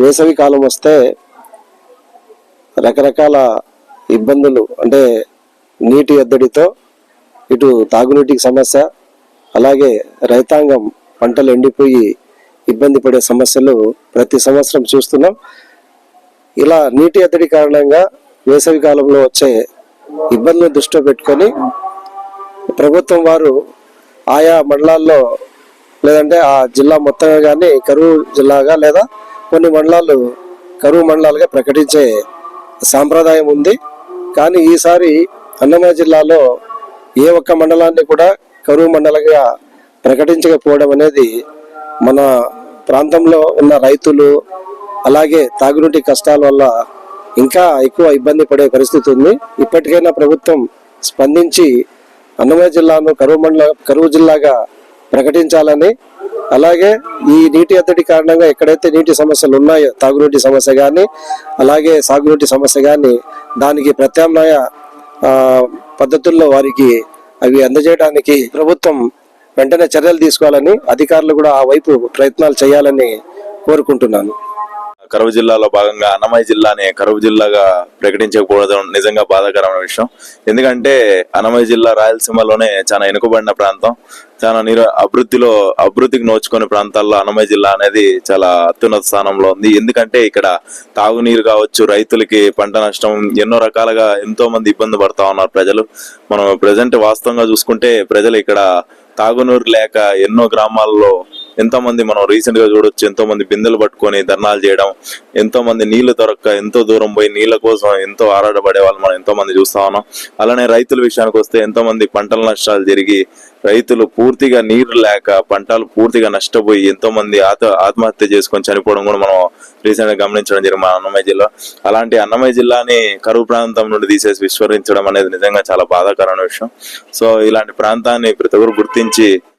వేసవి కాలం వస్తే రకరకాల ఇబ్బందులు అంటే నీటి ఎద్దడితో ఇటు తాగునీటికి సమస్య, అలాగే రైతాంగం పంటలు ఎండిపోయి ఇబ్బంది పడే సమస్యలు ప్రతి సంవత్సరం చూస్తున్నాం. ఇలా నీటి ఎద్దడి కారణంగా వేసవి కాలంలో వచ్చే ఇబ్బందులను దృష్టిలో పెట్టుకొని ప్రభుత్వం వారు ఆయా మండలాల్లో లేదంటే ఆ జిల్లా మొత్తంగా కానీ కరువు జిల్లాగా లేదా కొన్ని మండలాలు కరువు మండలాలుగా ప్రకటించే సాంప్రదాయం ఉంది. కానీ ఈసారి అన్నమయ్య జిల్లాలో ఏ ఒక్క మండలాన్ని కూడా కరువు మండలంగా ప్రకటించకపోవడం అనేది మన ప్రాంతంలో ఉన్న రైతులు అలాగే తాగునీటి కష్టాల వల్ల ఇంకా ఎక్కువ ఇబ్బంది పడే పరిస్థితి ఉంది. ఇప్పటికైనా ప్రభుత్వం స్పందించి అన్నమయ్య జిల్లాను కరువు జిల్లాగా ప్రకటించాలని, అలాగే ఈ నీటి ఎద్దడి కారణంగా ఎక్కడైతే నీటి సమస్యలు ఉన్నాయో తాగునీటి సమస్య కానీ అలాగే సాగునీటి సమస్య కానీ దానికి ప్రత్యామ్నాయ పద్ధతుల్లో వారికి అవి అందజేయడానికి ప్రభుత్వం వెంటనే చర్యలు తీసుకోవాలని, అధికారులు కూడా ఆ వైపు ప్రయత్నాలు చేయాలని కోరుకుంటున్నాను. కరువు జిల్లాలో భాగంగా అన్నమయ్య జిల్లాని కరువు జిల్లాగా ప్రకటించకపోవడం నిజంగా బాధాకరమైన విషయం. ఎందుకంటే అన్నమయ్య జిల్లా రాయలసీమలోనే చాలా వెనుకబడిన ప్రాంతం, చాలా అభివృద్ధికి నోచుకునే ప్రాంతాల్లో అన్నమయ్య జిల్లా అనేది చాలా అత్యున్నత స్థానంలో ఉంది. ఎందుకంటే ఇక్కడ తాగునీరు కావచ్చు, రైతులకి పంట నష్టం, ఎన్నో రకాలుగా ఎంతో మంది ఇబ్బంది పడతా ఉన్నారు ప్రజలు. మనం ప్రజెంట్ వాస్తవంగా చూసుకుంటే ప్రజలు ఇక్కడ తాగునీరు లేక ఎన్నో గ్రామాల్లో ఎంతో మంది మనం రీసెంట్ గా చూడొచ్చు, ఎంతో మంది బిందెలు పట్టుకొని ధర్నాలు చేయడం, ఎంతో మంది నీళ్లు దొరక్క ఎంతో దూరం పోయి నీళ్ల కోసం ఎంతో ఆరాటపడే వాళ్ళు మనం ఎంతో మంది చూస్తా ఉన్నాం. అలానే రైతుల విషయానికి వస్తే ఎంతో మంది పంటల నష్టాలు జరిగి రైతులు పూర్తిగా నీరు లేక పంటలు పూర్తిగా నష్టపోయి ఎంతో మంది ఆత్మహత్య చేసుకొని చనిపోవడం కూడా మనం రీసెంట్ గా గమనించడం జరిగింది మన అన్నమయ్య జిల్లా. అలాంటి అన్నమయ్య జిల్లాని కరువు ప్రాంతం నుండి తీసేసి విస్మరించడం అనేది నిజంగా చాలా బాధాకరమైన విషయం. సో ఇలాంటి ప్రాంతాన్ని ప్రతి ఒక్కరు గుర్తించి